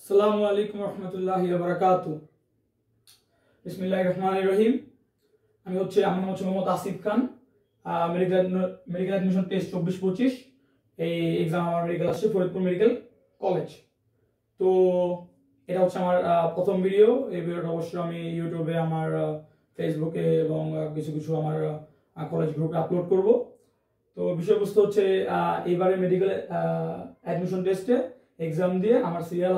আসসালামু আলাইকুম রহমতুল্লাহি ওয়া বারাকাতুহু। বিসমিল্লাহির রহমানির রহিম। আমি আমার নাম হচ্ছে মোহাম্মদ আসিফ খান। মেডিকেল অ্যাডমিশন টেস্ট 24-25 এই এক্সাম আমার মেডিকেল আসছে ফরিদপুর মেডিকেল কলেজ। তো এটা হচ্ছে আমার প্রথম ভিডিও। এই ভিডিওটা অবশ্যই আমি ইউটিউবে, আমার ফেসবুকে এবং কিছু কিছু আমার কলেজ গ্রুপে আপলোড করব। তো বিষয়বস্তু হচ্ছে এবারে মেডিকেল অ্যাডমিশন টেস্টে এক্সাম দিয়ে আমার সিরিয়াল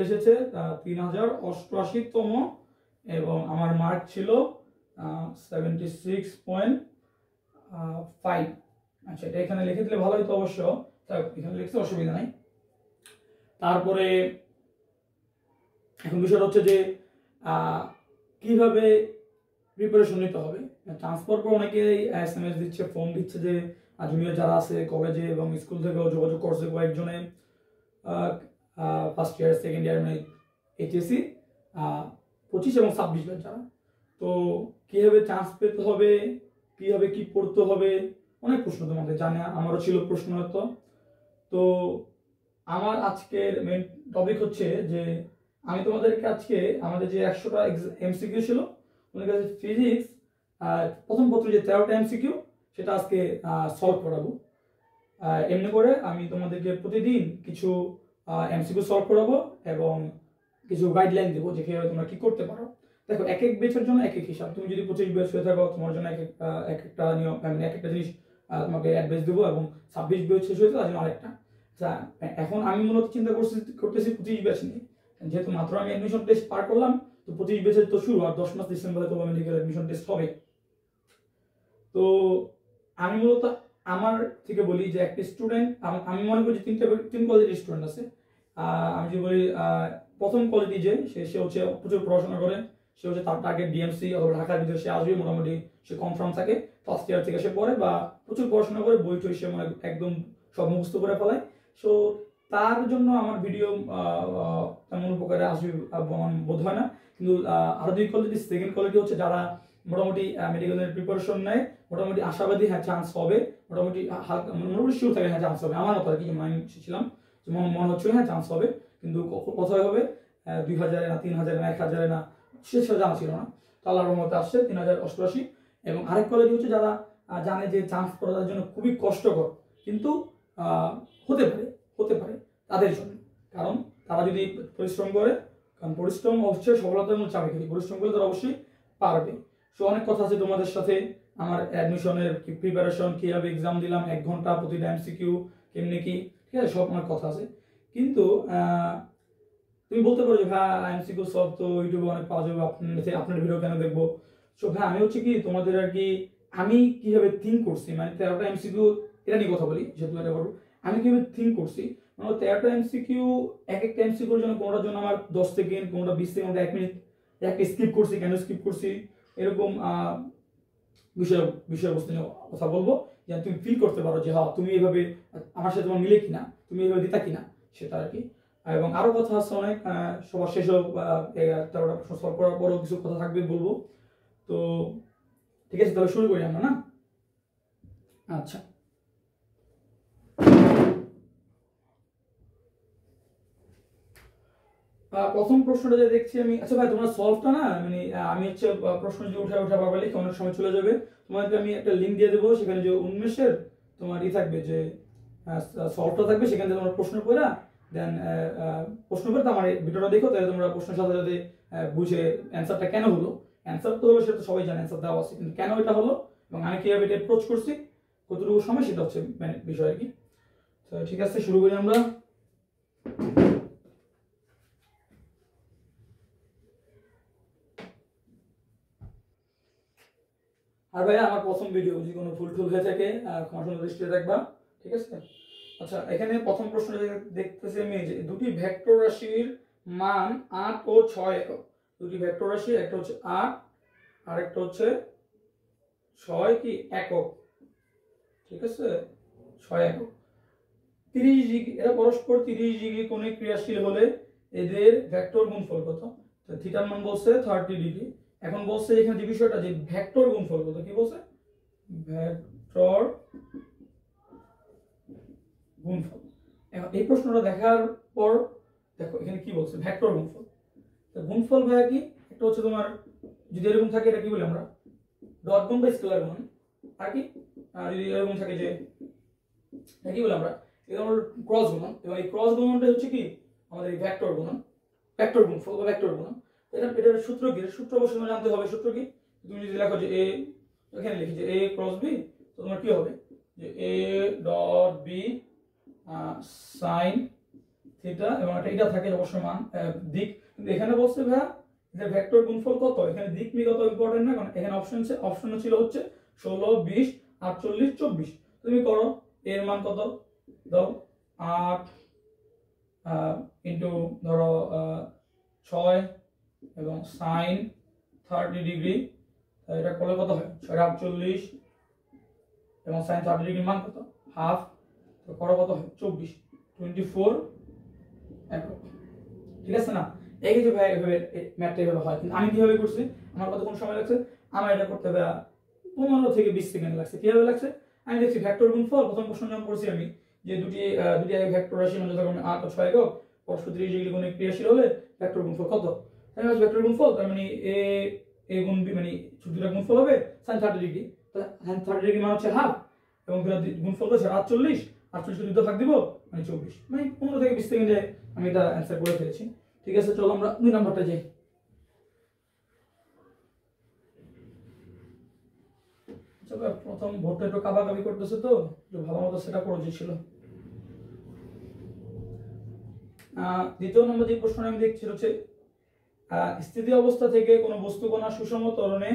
এসেছে 3088তম এবং আমার মার্ক ছিল 76.5। আচ্ছা, এটা এখানে লিখে দিলে ভালো হতো অবশ্য, এখানে লিখতে অসুবিধা নাই। তারপরে এখন বিষয়টা হচ্ছে যে কিভাবে প্রিপারেশন নিতে হবে। ট্রান্সফার পর অনেকেই SMS দিচ্ছে, ফোন দিচ্ছে যে জুনিয়র যারা আছে কলেজে এবং স্কুল থেকেও যোগাযোগ করছে কয়েকজনে, ফার্স্ট ইয়ার সেকেন্ড ইয়ার মানে HSC 25 এবং 26 ব্যাচ যারা। তো কীভাবে চান্স পেতে হবে, কীভাবে কি পড়তে হবে, অনেক প্রশ্ন তোমাদের জানে, আমারও ছিল প্রশ্ন হয়তো। তো আমার আজকের মেন টপিক হচ্ছে যে আমি তোমাদেরকে আজকে আমাদের যে 100টা MCQ ছিল, তোমাদের কাছে ফিজিক্স প্রথম পত্র যে 13টা MCQ সেটা আজকে সলভ করাবো। এমনি করে আমি তোমাদেরকে প্রতিদিন কিছু MCQ সলভ করাবো এবং কিছু গাইডলাইন দেবো যে কীভাবে তোমরা কি করতে পারো। দেখো, এক এক বেচের জন্য এক এক হিসাব। তুমি যদি 25 বেচ হয়ে থাকো, তোমার জন্য এক একটা নিয়ম, মানে এক একটা জিনিস তোমাকে অ্যাডভাইস দেবো, এবং 26 বেচ শেষ হয়েছে তার জন্য আরেকটা। আচ্ছা, এখন আমি মূলত চিন্তা করতেছি 25 বেচ নিয়ে, যেহেতু মাত্র আমি অ্যাডমিশন টেস্ট পার করলাম। তো 25 বেচের তো শুরু, আর 10 মাস ডিসেম্বরে তো মেডিকেল অ্যাডমিশন টেস্ট হবে। তো আমি মূলত আমার থেকে বলি যে একটা স্টুডেন্ট, আমি মনে করি যে তিন কোয়ালিটির স্টুডেন্ট আছে। আমি যদি বলি প্রথম কোয়ালিটি যে সে হচ্ছে প্রচুর পড়াশোনা করে, সে হচ্ছে তার টার্গেট DMC অথবা ঢাকার ভিতরে সে আসবে, মোটামুটি সে কনফার্ম থাকে, ফার্স্ট ইয়ার থেকে সে পড়ে বা প্রচুর পড়াশোনা করে, বই টই সে একদম সব মুখস্থ করে ফেলায়। সো তার জন্য আমার ভিডিও তেমন উপকারে আসবে বোধ হয় না। কিন্তু আরো দুই কোয়ালিটি, সেকেন্ড কোয়ালিটি হচ্ছে যারা মোটামুটি মেডিকেলের প্রিপারেশন নেয়, মোটামুটি আশাবাদী, হ্যাঁ চান্স হবে, মোটামুটি হালকা মোটামুটি শিওর থাকে হ্যাঁ চান্স হবে। আমার মতো আর কি মাইন্ড ছিলাম, মনে হচ্ছিল হ্যাঁ চান্স হবে, কিন্তু কোথায় হবে 2000 না 3000 না 1000 না সেটা জানা ছিল না। তো আল্লাহর রহমতে আসছে 3088। এবং আরেক কোয়ালিটি হচ্ছে যারা জানে যে চান্স পাওয়ার জন্য খুবই কষ্টকর, কিন্তু হতে পারে তাদের জন্য। কারণ তারা যদি পরিশ্রম করে, কারণ পরিশ্রম অবশ্যই সফলতার মূল চাবিকাঠি, পরিশ্রম করলে তারা অবশ্যই পারবে। সো অনেক কথা আছে তোমাদের সাথে, আমার অ্যাডমিশনের প্রিপারেশন, কীভাবে এক্সাম দিলাম, 1 ঘন্টা প্রতিটা MCQ কেমনি কি, ঠিক আছে, সব অনেক কথা আছে। কিন্তু তুমি বলতে পারো যে ভাই MCQ সব তো ইউটিউবে অনেক পাওয়া যাবে, আপনার ভিডিও কেন দেখবো। সো ভাই আমি হচ্ছে কি তোমাদের আর কি আমি কিভাবে থিঙ্ক করছি, মানে 13টা MCQ এটা নিয়ে কথা বলি, যেহেতু এটা বলবো আমি কিভাবে থিঙ্ক করছি। মানে 13টা MCQ, এক একটা MCQর জন্য কোনোটার জন্য আমার 10 সেকেন্ড, কোনোটা 20 সেকেন্ড, 1 মিনিট, একটা স্কিপ করছি, কেন স্কিপ করছি, এরকম বিষয়বস্তু নিয়ে কথা বলবো, যেন তুমি ফিল করতে পারো যে হ্যাঁ তুমি এইভাবে আমার সাথে তোমার মিলে কিনা, তুমি এইভাবে দিতা কিনা, সেটা আর কি। এবং আরো কথা আছে অনেক, সবার শেষেও 13টা প্রশ্ন সলভ করার পরও কিছু কথা থাকবে বলবো। তো ঠিক আছে, তাহলে শুরু করি আমরা, না? আচ্ছা, প্রথম প্রশ্নটা যে দেখছি আমি, আচ্ছা ভাই তোমরা সলভটা না, মানে আমি হচ্ছে প্রশ্ন যদি উঠা পারবা লিখে অনেক সময় চলে যাবে, তোমাকে আমি একটা লিঙ্ক দিয়ে দেবো, সেখানে যে উন্মেষের তোমার থাকবে, যে সলভটা থাকবে, সেখান থেকে তোমার প্রশ্ন করে দেন প্রশ্ন করে আমার ভিডিওটা দেখো, তাহলে তোমরা প্রশ্নের সাথে সাথে বুঝে অ্যান্সারটা কেন হলো। অ্যান্সার তো হলো, সেটা সবাই জানে, অ্যান্সার দেওয়া আছে, কিন্তু কেন এটা হলো এবং আমি কিভাবে এটা অ্যাপ্রোচ করছি, কতটুকু সময়, সেটা হচ্ছে মানে বিষয় আর কি। তো ঠিক আছে, শুরু করি আমরা। আর ভাইয়া আমার প্রথম ভিডিও, যদি কোনো ভুল টুল হয়ে থাকে ক্ষমাসুন্দর দৃষ্টিতে দেখবা, ঠিক আছে। আচ্ছা, এখানে প্রথম প্রশ্ন দেখতেছি আমি, যে দুটি ভেক্টর রাশির মান 8 ও 6 একক। দুটি ভেক্টর রাশি, একটা হচ্ছে 8 আর একটা হচ্ছে 6 কি একক, ঠিক আছে, 6 একক। 30 ডিগ্রি, এরা পরস্পর 30 ডিগ্রি কোণে ক্রিয়াশীল হলে এদের ভেক্টর গুণফল কত? থিটার মান বলছে 30 ডিগ্রি। এখন বলছে এখানে যে বিষয়টা, যে ভেক্টর গুণফল কত, কি বলছে? ভেক্টর গুণফল। এখন এই প্রশ্নটা দেখার পর দেখো এখানে কি বলছে, ভেক্টর গুণফল। তো গুণফল ভাইয়া কি, একটা হচ্ছে তোমার যদি এরকম থাকে এটা কি বলি আমরা ডট গুণ বা স্কেলার গুণ, আর কি যদি এরকম থাকে যে এটা কি বলি আমরা এরকম ক্রস গুণন, এবং এই ক্রস গুণনটা হচ্ছে কি আমাদের এই ভেক্টর গুণন, ভেক্টর গুণফল বা ভেক্টর গুণন। এটার সূত্র কি, সূত্র অবশ্যই জানতে হবে। সূত্র কি, তুমি যদি লেখো যে এ, এখানে লিখি যে এ ক্রস বি, তো তোমার কি হবে যে A dot B sine theta, এবং এটা থাকে অবশ্যই মান দিক। কিন্তু এখানে বলছে ভাইয়া যে ভেক্টর গুণফল কত, এখানে দিক মি কত ইম্পর্টেন্ট না, কারণ এখানে অপশন ছিল হচ্ছে 16 20 48 24। তুমি করো এর মান কত দাও 8 ইনটু ধরো 6 এবং সাইন 30 ডিগ্রি, এটা করলে কত হয় 6 48 এবং সাইন 30 ডিগ্রি মান কত হাফ, তো করো কত হয় 24 24 ঠিক আছে না। এই যে ভাই এভাবে ম্যাথটা এভাবে হয়, কিন্তু আমি কিভাবে করছি, আমার কতক্ষণ সময় লাগছে, আমার এটা করতে হবে 15 থেকে 20 সেকেন্ড লাগছে। কিভাবে লাগছে, আমি দেখছি ভেক্টর গুণফল প্রথম প্রশ্ন যখন করছি আমি যে দুটি ভেক্টর রাশি মানে যখন 8 ও 6 একক পরস্পর 30 ডিগ্রি কোণে ক্রিয়াশীল হলে ভেক্টর গুণফল কত, তাই না। ভেক্টর গুণফল তার মানে এ গুণ বি মানে দুটা গুণফল হবে sin 30 ডিগ্রি, তো sin 30 ডিগ্রি মানে হচ্ছে হাফ, এবং গুণফল হচ্ছে 48 48 কে 2 ভাগ দিব মানে 24, মানে 15 থেকে 20 সেকেন্ডে আমি এটা অ্যানসার করে ফেলেছি। ঠিক আছে, চলো আমরা 2 নাম্বারটা যাই। প্রথম ভোটটা একটু কাবাকাবি করতেছে, তো একটু ভালো মতো সেটা করা উচিত ছিল। দ্বিতীয় নম্বর যে প্রশ্নটা আমি দেখছি হচ্ছে স্থিতি অবস্থা থেকে কোনো বস্তু কণা সুষম ত্বরণে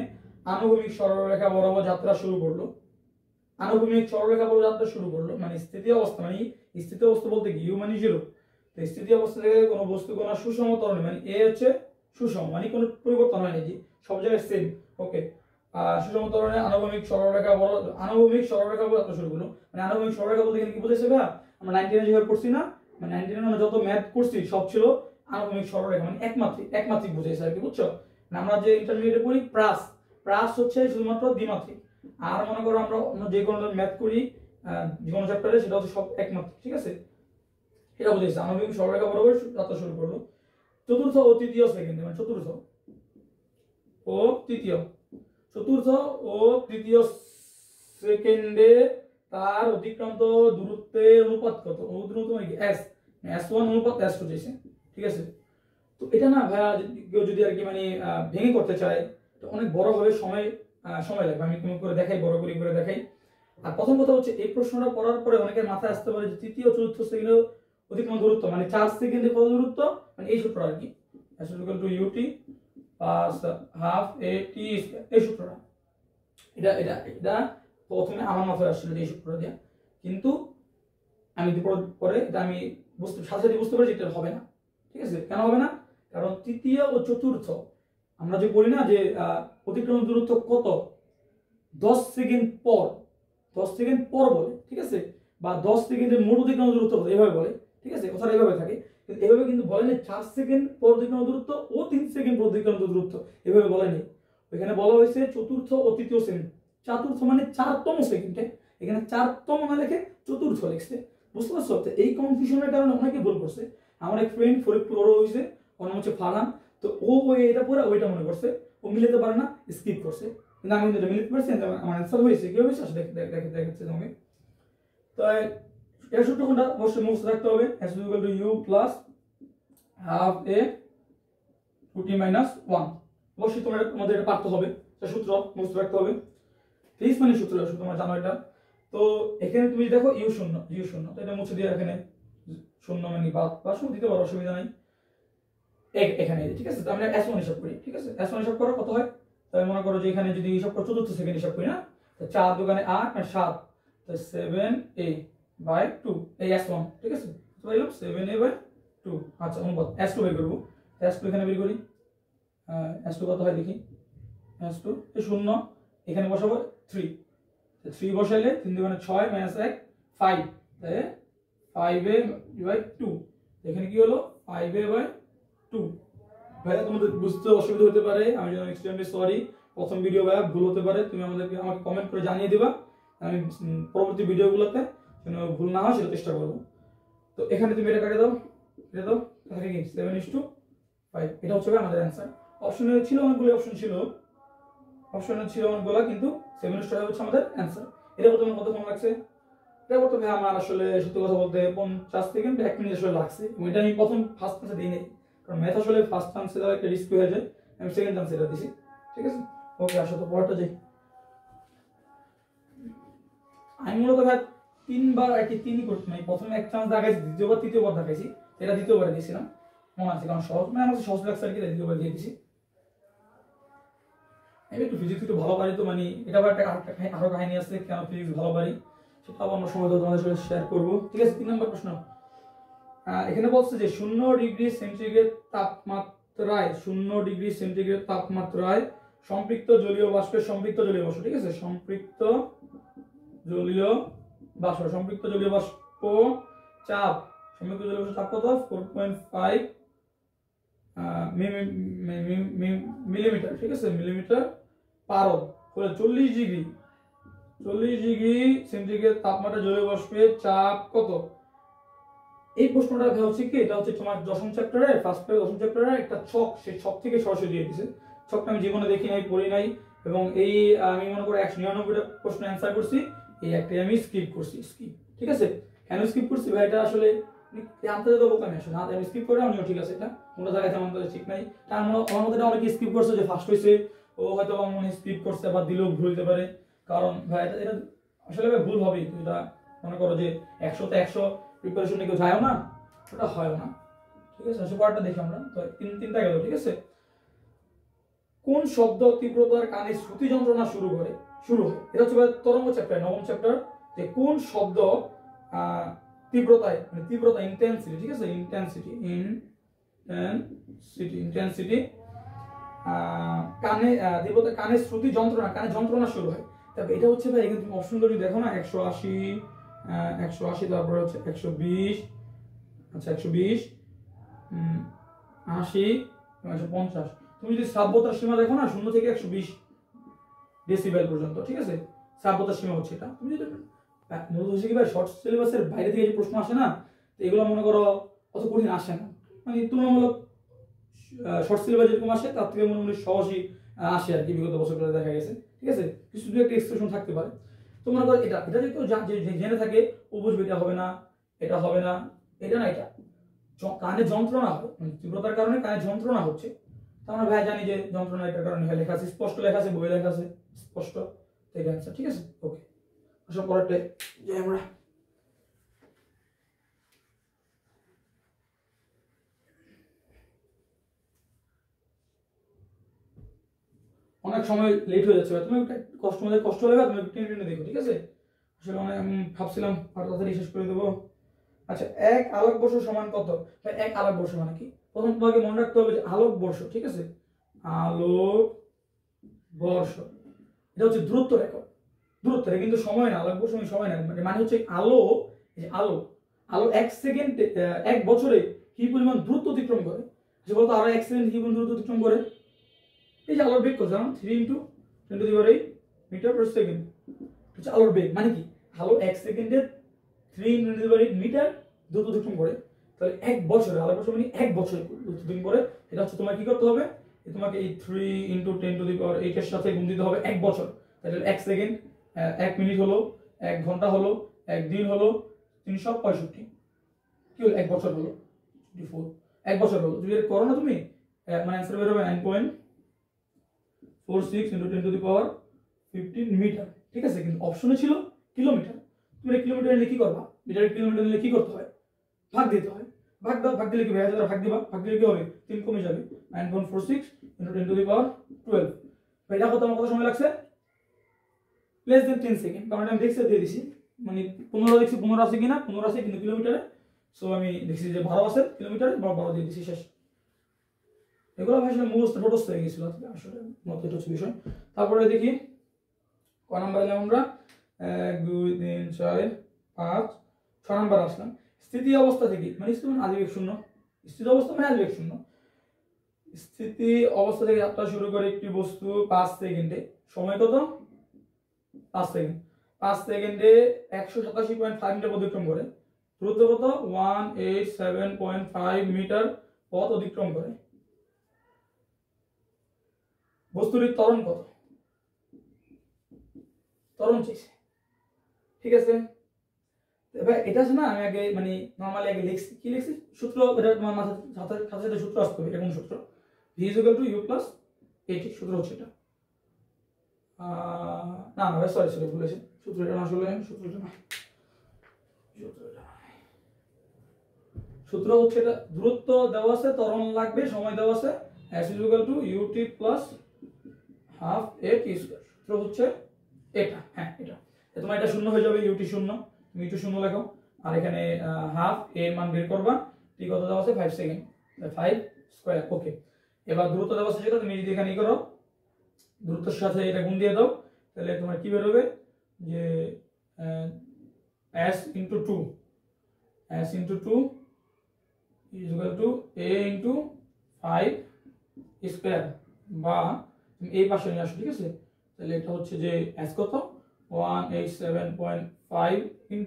আনুভূমিক সরলরেখা বরাবর যাত্রা শুরু করলো। আনুভূমিক সরলরেখা বরাবর যাত্রা শুরু করলো মানে স্থিতি অবস্থা, মানে স্থিতি অবস্থা বলতে কি ইউ মানে 0। তো স্থিতি অবস্থা থেকে কোনো বস্তু কণা সুষম ত্বরণে মানে এ হচ্ছে সুষম মানে কোনো পরিবর্তন হয়নি, যে সব জায়গায় সেম, ওকে। সুষম ত্বরণে আনুভূমিক সরলরেখা বরাবর যাত্রা শুরু করলো, মানে আনুভূমিক সরলরেখা বলতে এখানে কি বোঝাইছে ভাই, আমরা 99 যেভাবে পড়ছি না, মানে 99 আমরা যত ম্যাথ করছি সব ছিল আনুভূমিক সরলরেখা, মানে একমাত্রিক বুঝাইছে আর কি, বুঝছো। মানে আমরা যে ইন্টারমিডিয়েটে পড়ি প্রাস হচ্ছে শুধুমাত্র দ্বিমাত্রিক, আর মনে করো আমরা অন্য যে কোনো ম্যাথ করি যে কোনো চ্যাপ্টারে সেটা হচ্ছে সব একমাত্রিক, ঠিক আছে। এটা বুঝাইছে আনুভূমিক সরলরেখা বরাবর যাত্রা শুরু করলো। চতুর্থ ও তৃতীয় সেকেন্ডে, মানে চতুর্থ ও তৃতীয় সেকেন্ডে তার অতিক্রান্ত দূরত্বের অনুপাত কত, দূরত্ব মানে কি s1 অনুপাত s2 চাইছে, ঠিক আছে। তো এটা না ভাইয়া কেউ যদি আর কি মানে ভেঙে করতে চায় তো অনেক বড় হবে, সময় লাগবে। আমি কেমন করে দেখাই, বড় করে দেখাই। আর প্রথম কথা হচ্ছে এই প্রশ্নটা পড়ার পরে অনেকের মাথায় আসতে পারে যে তৃতীয় চতুর্থ সেকেন্ডে অতিক্রম দূরত্ব মানে 4 সেকেন্ডে কত দূরত্ব, মানে এই সূত্র আর কি, ut প্লাস হাফ at এই সূত্রটা। এটা প্রথমে আমার মাথায় আসছিল এই সূত্রটা দিয়ে, কিন্তু আমি পরে এটা আমি সাথে বুঝতে পারছি এটা হবে না, ঠিক আছে। কেন হবে না, কারণ তৃতীয় ও চতুর্থ আমরা যে বলি না যে অতিক্রম দূরত্ব কত 10 সেকেন্ড পর বলে, ঠিক আছে, বা 10 সেকেন্ডের মোট অতিক্রম দূরত্ব এভাবে বলে, ঠিক আছে, কথাটা এভাবে থাকে। কিন্তু এভাবে কিন্তু বলেনি 4 সেকেন্ড পর অতিক্রম দূরত্ব ও 3 সেকেন্ড পর অতিক্রম দূরত্ব, এভাবে বলেনি। এখানে বলা হয়েছে চতুর্থ ও তৃতীয় সেকেন্ড, চতুর্থ মানে 4তম সেকেন্ডে, এখানে 4তম না লিখে চতুর্থ লিখছে, বুঝতে পারছো। এই কনফিউশনের কারণে অনেকে ভুল করছে। আমার এক ফ্রেন্ড ফরিদপুর ওর হয়েছে, ওর নাম হচ্ছে ফারহান, তো ও এটা পড়ে ওইটা মনে করছে, ও মিলাতে পারে না, স্কিপ করছে। কিন্তু আমি যেটা মিলাতে পারছি আমার অ্যান্সার হয়েছে, কি হয়েছে আসলে দেখাচ্ছে তোমাকে। তো এর সূত্র কোনটা অবশ্যই মুখস্থ রাখতে হবে, s = u plus half a 2t minus 1। অবশ্যই তোমার আমাদের এটা পারতে হবে, সূত্র মুখস্থ রাখতে হবে। ফেজ মানে সূত্র তোমরা জানো এটা। তো এখানে তুমি দেখো ইউ শূন্য, তো এটা মুছে দিয়ে এখানে শূন্য মানে বাদ শূন্য দিতে পারো, অসুবিধা নাই এখানে, ঠিক আছে। তো আমরা s1 হিসাব করি, ঠিক আছে। s1 হিসাব করো কত হয়, তাহলে মনে করো যে এখানে যদি হিসাব করো চতুর্থ সেকেন্ড হিসাব করি না, তো 4 দোকানে 8 আর 7, তো 7a/2 এই s1, ঠিক আছে। তো পাইলাম 7a/2। আচ্ছা অনুপাত s2 বের করব, s2 এখানে বের করি, s2 কত হয় দেখি, s2 এই শূন্য এখানে বসাবো 3, তো 3 বসাইলে 3 দোকানে 6 - 1 5, তাই 5a/2, এখানে কি হলো 5a/2। ভাইয়া তোমাদের বুঝতে অসুবিধা হতে পারে, আমি যেন এক্সট্রিমলি সরি, প্রথম ভিডিও ভাইয়া ভুল হতে পারে, তুমি আমাকে কমেন্ট করে জানিয়ে দিবা, আমি পরবর্তী ভিডিওগুলোতে যেন ভুল না হয় সেটা চেষ্টা করবো। তো এখানে তুমি এটা কাটে দাও, এটা দাও, থাকে কি 7:5। এটা হচ্ছে আমাদের অ্যান্সার। অপশনে ছিল অনেকগুলো, অপশনে ছিল অনেকগুলো, কিন্তু 7:5 হচ্ছে আমাদের অ্যান্সার। এটা করতে আমার কতক্ষণ লাগছে? এটা করতে ভাই আমার আসলে সত্যি কথা বলতে 50 সেকেন্ড 1 মিনিট আসলে লাগছে। এটা আমি প্রথম ফার্স্ট চান্সে দিই নাই, কারণ ম্যাথ আসলে ফার্স্ট চান্সে দেওয়া একটা রিস্ক হয়ে যায়। আমি সেকেন্ড চান্সে এটা দিছি। ঠিক আছে, ওকে আসো তো পরেরটা যাই। আমি মূলত ভাই 3বার আর কি 3ই করতে নাই, প্রথমে এক চান্স দেখাইছি, দ্বিতীয়বার তৃতীয়বার দেখাইছি, এটা দ্বিতীয়বারে দিয়েছিলাম মনে আছে, কারণ সহজ মানে আমার সহজ লাগছে আর কি, দ্বিতীয়বার দিয়ে দিছি। আমি একটু ফিজিক্স একটু ভালো পারি, তো মানে এটা আবার একটা আরো কাহিনী আছে কেন ফিজিক্স ভালো পারি, সেটা আবার অন্য সময় তোমাদের সাথে শেয়ার করবো। ঠিক আছে, 3 নম্বর প্রশ্ন। এখানে বলছে যে 0°C তাপমাত্রায়, 0°C তাপমাত্রায় সম্পৃক্ত জলীয় বাষ্পের সম্পৃক্ত জলীয় বাষ্প, ঠিক আছে, সম্পৃক্ত জলীয় বাষ্প, সম্পৃক্ত জলীয় বাষ্প চাপ, সম্পৃক্ত জলীয় বাষ্প চাপ কত? 4.5 মিলিমিটার, ঠিক আছে, মিলিমিটার পারদ হলে 40°C তাপমাত্রা জলীয় বাষ্পের চাপ কত? এই প্রশ্নটা হচ্ছে কি, এটা হচ্ছে তোমার দশম চ্যাপ্টারে, ফার্স্ট পেজ দশম চ্যাপ্টারে একটা ছক, সেই ছক থেকে সরাসরি দিয়ে দিয়েছে। ছকটা আমি জীবনে দেখি নাই, পড়ি নাই, এবং এই আমি মনে করি 199টা প্রশ্ন অ্যান্সার করছি, এই একটা আমি স্কিপ করছি। ঠিক আছে, কেন স্কিপ করছি ভাই? এটা আসলে জানতে যেতে বোকামি আসলে, না আমি স্কিপ করে আমিও ঠিক আছে, এটা কোনো জায়গায় তেমন ঠিক নাই। তার আমার মধ্যে অনেকে স্কিপ করছে, যে ফার্স্ট হয়েছে ও হয়তো আমার মনে স্কিপ করছে বা দিলেও ভুল হতে পারে, কারণ ভাই এটা আসলে ভুল হবেই। এটা মনে করো যে 100তে 100 প্রিপারেশনে কেউ যায়ও না, ওটা হয়ও না। ঠিক আছে, পরেরটা দেখি আমরা। তো তিনটা গেল। ঠিক আছে, কোন শব্দ তীব্রতার কানে শ্রুতি যন্ত্রণা শুরু হয়? এটা হচ্ছে তরঙ্গ চ্যাপ্টার, নবম চ্যাপ্টার, যে কোন শব্দ তীব্রতায়, মানে তীব্রতা, ইন্টেন্সিটি, ঠিক আছে, ইন্টেন্সিটি কানে, তীব্রতা কানে শ্রুতি যন্ত্রণা, কানে যন্ত্রণা শুরু হয়। তবে এটা হচ্ছে ভাই, এখানে তুমি অপশন যদি দেখো না, 180, তারপরে হচ্ছে 120, আচ্ছা 120, 80, 150। তুমি যদি শ্রাব্যতার সীমা দেখো না, 0 থেকে 120 ডেসিবেল পর্যন্ত, ঠিক আছে, শ্রাব্যতার সীমা হচ্ছে এটা। তুমি যদি মূলত হচ্ছে কি ভাই, শর্ট সিলেবাসের বাইরে থেকে যে প্রশ্ন আসে না, তো এগুলো মনে করো অত কঠিন আসে না, মানে তুলনামূলক শর্ট সিলেবাস যেরকম আসে তার থেকে মোটামুটি সহজই আসে আর কি, বিগত বছরগুলো দেখা গেছে। ঠিক আছে, কিছু দু একটা এক্সপ্রেশন থাকতে পারে। তো মনে করো এটা যদি কেউ জেনে থাকে, ও বুঝবে এটা হবে না, এটা হবে না, এটা না, এটা কানে যন্ত্রণা হয়, মানে তীব্রতার কারণে কানে যন্ত্রণা হচ্ছে। তো আমরা ভাই জানি যে যন্ত্রণা এটার কারণে হয়, লেখা আছে, স্পষ্ট লেখা আছে, বই লেখা আছে স্পষ্ট, এটা অ্যান্সার। ঠিক আছে, ওকে আসলে পরেরটা যে আমরা অনেক সময় লেট হয়ে যাচ্ছে, তুমি কষ্ট লাগবে, তুমি টেনে দেখো। ঠিক আছে, আসলে অনেক আমি ভাবছিলাম আর তাড়াতাড়ি শেষ করে দেবো। আচ্ছা, 1 আলোকবর্ষ সমান কত? ভাই 1 আলোকবর্ষ মানে কি? প্রথম তোমাকে মনে রাখতে হবে যে আলোকবর্ষ, ঠিক আছে, আলোকবর্ষ এটা হচ্ছে দূরত্ব রেখা, দূরত্ব রেখা, কিন্তু সময় না। আলোকবর্ষ সময় না, মানে হচ্ছে আলো, এই আলো, 1 সেকেন্ডে, 1 বছরে কি পরিমাণ দূরত্ব অতিক্রম করে? যে বলতো আরো 1 সেকেন্ড কি পরিমাণ দূরত্ব অতিক্রম করে? এই যে আলোর বেগ কত জানো? 3 × 10⁸ মিটার পার সেকেন্ড হচ্ছে আলোর বেগ। মানে কি, আলো 1 সেকেন্ডে 3 × 10⁸ মিটার দ্রুত অতিক্রম করে। তাহলে 1 বছরে, আলোর বছর মানে 1 বছরে অতিক্রম করে। এটা হচ্ছে তোমার কি করতে হবে, তোমাকে এই 3 × 10⁸ এর সাথে গুণ দিতে হবে 1 বছর। তাহলে 1 সেকেন্ড, 1 মিনিট হলো, 1 ঘন্টা হলো, 1 দিন হলো, 365 কি হলো, 1 বছর হলো, 24, 1 বছর হলো। যদি এটা করো না তুমি, মানে অ্যান্সার বের হবে 9.46 × 10⁻15 মিটার। ঠিক আছে, কিন্তু অপশনে ছিল কিলোমিটার। তুমি কিলোমিটার নিলে কি করবা? মিটার কিলোমিটার নিলে কি করতে হয়? ভাগ দিতে হয়। ভাগ দাও, ভাগ দিলে কি ভাগ দিবা, ভাগ দিলে কি হবে? 3 কমে যাবে, 9.46 × 10⁻12। এটা কত, আমার কত সময় লাগছে? লেস দেন 10 সেকেন্ড, কারণ আমি দেখছি দিয়ে দিছি, মানে 15 দেখছি 15 আছে কিনা, 15 আছে কিন্তু কিলোমিটারে, সো আমি দেখছি যে 12 আছে কিলোমিটারে, 12 দিয়ে দিছি, শেষ। এগুলো ভাই আসলে মুখস্থ হয়ে গেছিল আসলে, মত এটা হচ্ছে বিষয়। তারপরে দেখি ক নাম্বার এলাম আমরা, 1 2 3 4 5 6 নাম্বার আসলাম। স্থিতি অবস্থা থেকে, মানে স্থিতি আজীবক শূন্য, স্থিতি অবস্থা মানে আজীবক শূন্য। স্থিতি অবস্থা থেকে যাত্রা শুরু করে একটি বস্তু 5 সেকেন্ডে, সময় কত? 5 সেকেন্ড। 5 সেকেন্ডে 187.5 মিটার অতিক্রম করে। দূরত্ব কত 187.5 মিটার পথ অতিক্রম করে। বস্তুটির ত্বরণ কত? ত্বরণ চাইছে, ঠিক আছে। এবার এটা আছে না, আমি আগে মানে নরমালি আগে লিখছি, কি লিখছি সূত্র, এটা তোমার মাথার সাথে সূত্র আসতে হবে। এরকম সূত্র v = u + at, সূত্র হচ্ছে এটা। না না সরি ভুলেছি, সূত্রটা না, আসলে সূত্র হচ্ছে এটা, দূরত্ব দেওয়া আছে, ত্বরণ লাগবে, সময় দেওয়া আছে, s = ut + half at square। সূত্র হচ্ছে এটা, হ্যাঁ এটা। তোমার এটা শূন্য হয়ে যাবে, ut শূন্য, তুমি ut শূন্য লেখো, আর এখানে হাফ এর মান বের করবা, ঠিক কত দেওয়া আছে 5 সেকেন্ড, 5 স্কয়ার। ওকে, এবার দূরত্ব দেওয়া আছে সেটা তুমি যদি এখানে করো, দূরত্বের সাথে এটা গুণ দিয়ে দাও, তাহলে তোমার কি বের হবে যে s × 2 = a × 5 স্কয়ার, বা তুমি এই পাশে নিয়ে আসো, ঠিক আছে। তাহলে এটা হচ্ছে যে s কত 187.5 ×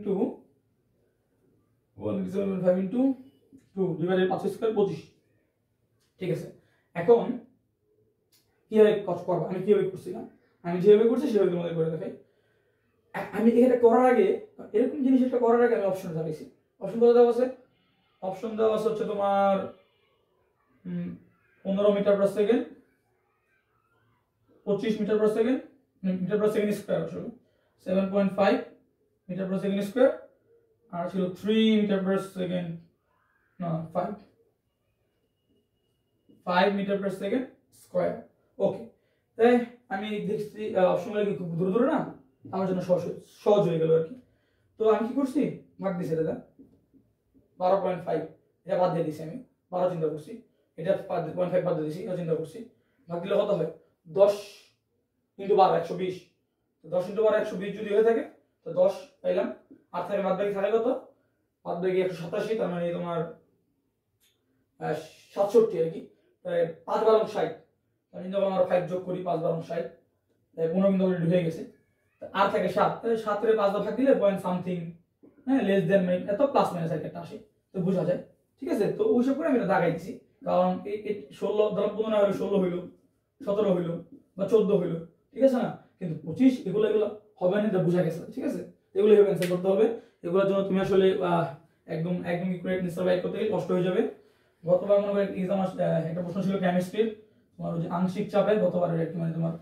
2 ডিভাইডেড 5 স্কয়ার 25, ঠিক আছে। এখন কিভাবে কাজ করব, আমি কিভাবে করছিলাম, আমি যেভাবে করছি সেভাবে তোমাদের করে দেখাই। আমি এটা করার আগে, এরকম জিনিস একটা করার আগে আমি অপশন চাইছি। অপশন কত দেওয়া আছে? অপশন দেওয়া আছে হচ্ছে তোমার 15 মিটার/সেকেন্ড, 25 মিটার/সেকেন্ড, মিটার/সেকেন্ড স্কয়ার আসলে 7.5 মিটার/সেকেন্ড স্কয়ার, আর ছিল 3 মিটার/সেকেন্ড, না 5 মিটার/সেকেন্ড স্কয়ার। ওকে, তাই আমি দেখছি অপশনগুলো কি খুব দূরে দূরে না, আমার জন্য সহজ হয়ে গেল আর কি। তো আমি কি করছি, ভাগ দিছি এটা 12.5, এটা বাদ দিয়ে দিছি, আমি 12 চিন্তা করছি, এটা 0.5 বাদ দিয়ে দিছি, এটা চিন্তা করছি। ভাগ দিলে কত হয় 10 × 12 120, 10 × 12 120 যদি হয়ে থাকে তো 10 পাইলাম, আর থাকে বাদ বাকি থাকে কত, বাদ বাকি 187, তার মানে তোমার 67 আর কি। 5 × 12 = 60, আমি যখন আমরা 5 যোগ করি 5 × 12 = 60, 15 কিন্তু অলরেডি হয়ে গেছে, আর থাকে 7, তাহলে 7 এর 5 ভাগ দিলে পয়েন্ট সামথিং, হ্যাঁ লেস দেন মানে এত প্লাস মাইনাস একটা আসে, তো বোঝা যায়, ঠিক আছে। তো ওইসব করে আমি এটা দাগাই দিছি, কারণ এই 16 ধরো 15 হলো, 16 হইলো, 17 হইলো, বা 14 হইলো, ঠিক আছে না, কিন্তু 25 এগুলো হবে না, এটা বোঝা গেছে, ঠিক আছে। এগুলো হবে অ্যানসার করতে হবে, এগুলোর জন্য তুমি আসলে একদম ইকুয়েট নিশ্চয় বাইক করতে গেলে কষ্ট হয়ে যাবে। গতবার মনে করি এক্সাম একটা প্রশ্ন ছিল কেমিস্ট্রির, তোমার ওই যে আংশিক চাপে, গতবারের একটু মানে তোমার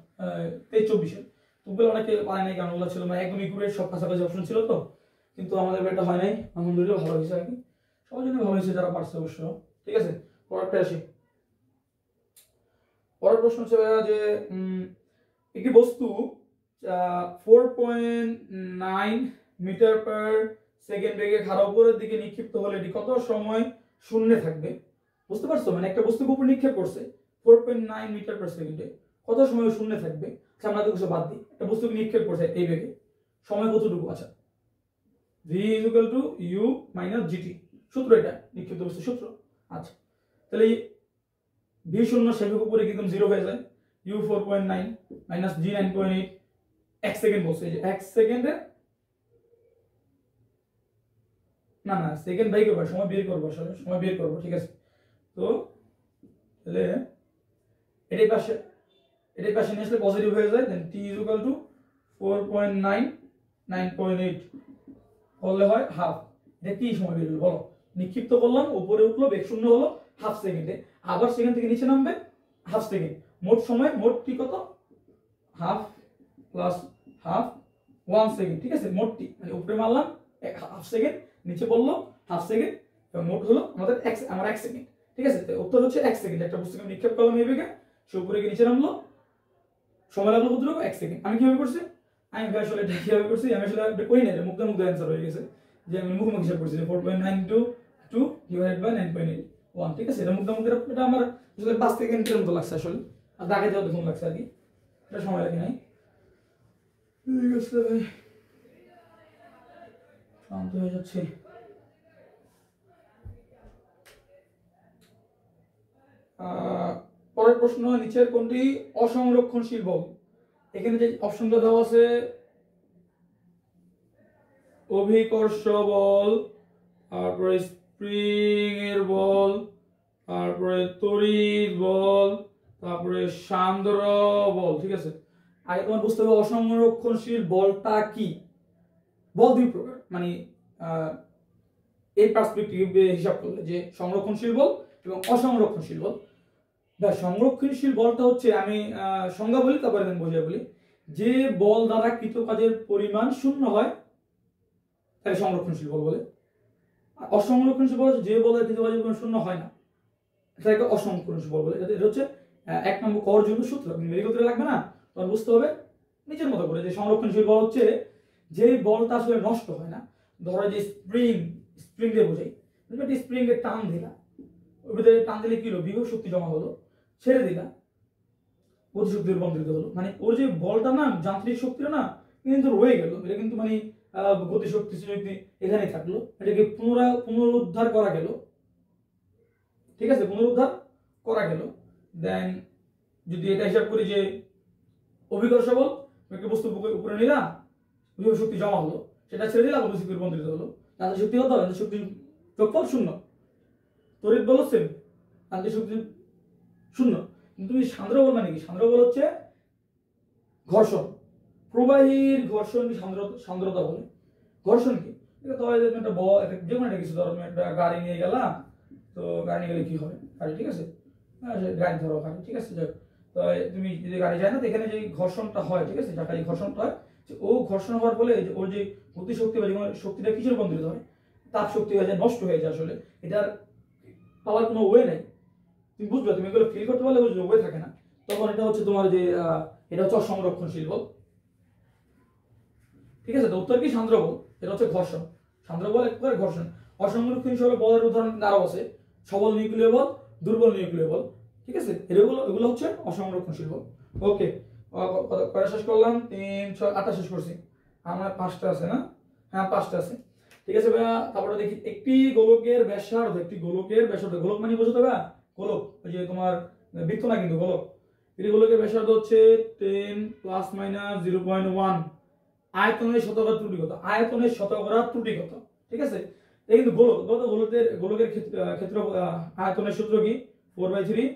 23-24-এ, ওগুলো অনেকে পারে নাই, কারণ ওগুলো ছিল মানে একদম ইকুয়েট, সব কাছাকাছি অপশন ছিল তো, কিন্তু আমাদের এটা হয় নাই, আলহামদুলিল্লাহ ভালো হয়েছে আর কি, সবার জন্য ভালো হয়েছে যারা পারছে অবশ্য, ঠিক আছে। পরেরটা আসি, পরের প্রশ্ন হচ্ছে যে একটি বস্তু 4.9 মিটার/সেকেন্ড বেগে খাড়া উপরের দিকে নিক্ষিপ্ত হলে এটি কত সময় শূন্যে থাকবে? বুঝতে পারছো, মানে একটা বস্তুকে উপরে নিক্ষেপ করছে 4.9 মিটার/সেকেন্ডে, কত সময় শূন্যে থাকবে? আচ্ছা আমরা তো কিছু বাদ দিই, একটা বস্তুকে নিক্ষেপ করছে এই বেগে, সময় কতটুকু? আচ্ছা v = u - gt, সূত্র এটা, নিক্ষিপ্ত বস্তুর সূত্র। আচ্ছা তাহলে v শূন্য সেবেগ উপরে একদম 0 হয়ে যায়, u 4.9 - g 9.8, 1 সেকেন্ড বলছে, এই যে 1 সেকেন্ডে, না না সেকেন্ড বাই করব, সময় বের করব, আসলে সময় বের করব, ঠিক আছে। তো তাহলে এটাই পাশে নিয়ে আসলে পজিটিভ হয়ে যায়, দেন t = 4.9 9.8 করলে হয় হাফ। এটা কি সময় বের হলো বলো? নিক্ষিপ্ত করলাম, উপরে উঠলো, বেগ শূন্য হলো হাফ সেকেন্ডে, আবার সেকেন্ড থেকে নিচে নামবে হাফ সেকেন্ড, মোট সময় মোট টি কত? হাফ প্লাস হাফ 1 সেকেন্ড, ঠিক আছে। মোট টি মানে উপরে মারলাম হাফ সেকেন্ড, নিচে পড়লো হাফ সেকেন্ড, এবং মোট হলো আমাদের আমার 1 সেকেন্ড, ঠিক আছে। তো উত্তর হচ্ছে 1 সেকেন্ড। একটা বস্তুকে নিক্ষেপ করলাম এই বেগে, সে উপরে গিয়ে নিচে নামলো, সময় লাগলো কতটুকু? 1 সেকেন্ড। আমি কিভাবে করছি? আমি আসলে এটা কিভাবে করছি, আমি আসলে এটা করি না, এটা মুখে অ্যান্সার হয়ে গেছে, যে আমি মুখে হিসাব করছি 4.9 × 2 ডিভাইডেড বাই 9.81, ঠিক আছে। এটা মুখে এটা আমার আসলে 5 সেকেন্ডের মতো লাগছে আসলে, আর দাগে যাওয়া তখন লাগছে আর কি, এটা সময় লাগে নাই, ঠিক আছে ভাই, শান্ত হয়ে যাচ্ছে। পরের প্রশ্ন, নিচের কোনটি অসংরক্ষণশীল বল? এখানে যে অপশনগুলো দেওয়া আছে, অভিকর্ষ বল, তারপরে স্প্রিং এর বল, তারপরে তড়িৎ বল, তারপরে সান্দ্র বল। ঠিক আছে, আগে তোমার বুঝতে হবে অসংরক্ষণশীল বলটা কি। বল দুই প্রকার, মানে এই পার্সপেক্টিভে হিসাব করলে যে সংরক্ষণশীল বল এবং অসংরক্ষণশীল বল। সংরক্ষণশীল বলটা হচ্ছে, আমি সংজ্ঞা বলি তারপরে আমি বোঝাই বলি, যে বল দ্বারা কৃত কাজের পরিমাণ শূন্য হয় তাকে সংরক্ষণশীল বল বলে। আর অসংরক্ষণশীল বল যে বল দ্বারা কৃত কাজের পরিমাণ শূন্য হয় না, এটাকে অসংরক্ষণশীল বল বলে। এটা হচ্ছে 1 নম্বর কর জন্য সূত্র, মেডিকেল করে লাগবে না, তখন বুঝতে হবে নিজের মতো করে যে সংরক্ষণশীল বল হচ্ছে যে বলটা আসলে নষ্ট হয় না। ধরো যে স্প্রিং দিয়ে বোঝাই, স্প্রিং এর টান দিলা, ওর ভিতরে টান দিলে কি হলো, বিভব শক্তি জমা হলো, ছেড়ে দিলা, গতিশক্তি রূপান্তরিত হলো। মানে ওর যে বলটা না, যান্ত্রিক শক্তিটা না কিন্তু রয়ে গেল, এটা কিন্তু মানে গতিশক্তি এখানেই থাকলো, এটাকে পুনরুদ্ধার করা গেল। ঠিক আছে, পুনরুদ্ধার করা গেল। দেন যদি এটা হিসাব করি যে অভিকর্ষ বল, একটা বস্তু উপরে নিলাম, বিভব শক্তি জমা হলো, সেটা ছেড়ে দিলাম, গতিশক্তি রূপান্তরিত হলো, যান্ত্রিক শক্তি কত, যান্ত্রিক শক্তি যোগফল শূন্য। তড়িৎ বল সেম, যান্ত্রিক শক্তি শূন্য। কিন্তু তুমি সান্দ্র বল মানে কি, সান্দ্র বল হচ্ছে ঘর্ষণ, প্রবাহীর ঘর্ষণ কি সান্দ্রতা বলে। ঘর্ষণ কি, এটা তো একটা যে কোনো একটা কিছু, ধরো তুমি একটা গাড়ি নিয়ে গেলাম, তো গাড়ি নিয়ে গেলে কি হবে, গাড়ি, ঠিক আছে, গাড়ি ধরো গাড়ি, ঠিক আছে, তো তুমি যদি গাড়ি যায় না, তো এখানে যে ঘর্ষণটা হয়, ঠিক আছে, যাটা এই ঘর্ষণটা হয়, ও ঘর্ষণ হওয়ার ফলে ওর যে গতিশক্তি বা যে কোনো শক্তিটা কিছু রূপান্তরিত হয়, তাপ শক্তি হয়ে যায়, নষ্ট হয়ে যায়। আসলে এটার পাওয়ার কোনো ওয়ে নেই, তুমি বুঝবে, তুমি এগুলো ফিল করতে পারলে বুঝবে, ওয়ে থাকে না, তখন এটা হচ্ছে তোমার যে এটা হচ্ছে অসংরক্ষণশীল বল। ঠিক আছে, তো উত্তর কি সান্দ্র বল, এটা হচ্ছে ঘর্ষণ। সান্দ্র বল এক প্রকার ঘর্ষণ। অসংরক্ষণশীল বলের উদাহরণ আরো আছে, সবল নিউক্লিয় বল, দুর্বল নিউক্লিয় বল। ঠিক আছে, এগুলো হচ্ছে অসংরক্ষণশীল বল। ওকে, কয়টা শেষ করলাম, 3 6 8টা শেষ করছি। আমার 5টা আছে না, হ্যাঁ 5টা আছে। ঠিক আছে ভাইয়া, তারপরে দেখি একটি গোলকের ব্যাসার্ধ, গোলক মানে বুঝতে হবে, গোলক ওই যে তোমার বৃত্ত না কিন্তু গোলক। এটি গোলকের ব্যাসার্ধ হচ্ছে 10 ± 0.1, আয়তনের শতকরা ত্রুটি কত, আয়তনের শতকরা ত্রুটি কত। ঠিক আছে, এই কিন্তু গোলকের ক্ষেত্র আয়তনের সূত্র কি, 4/3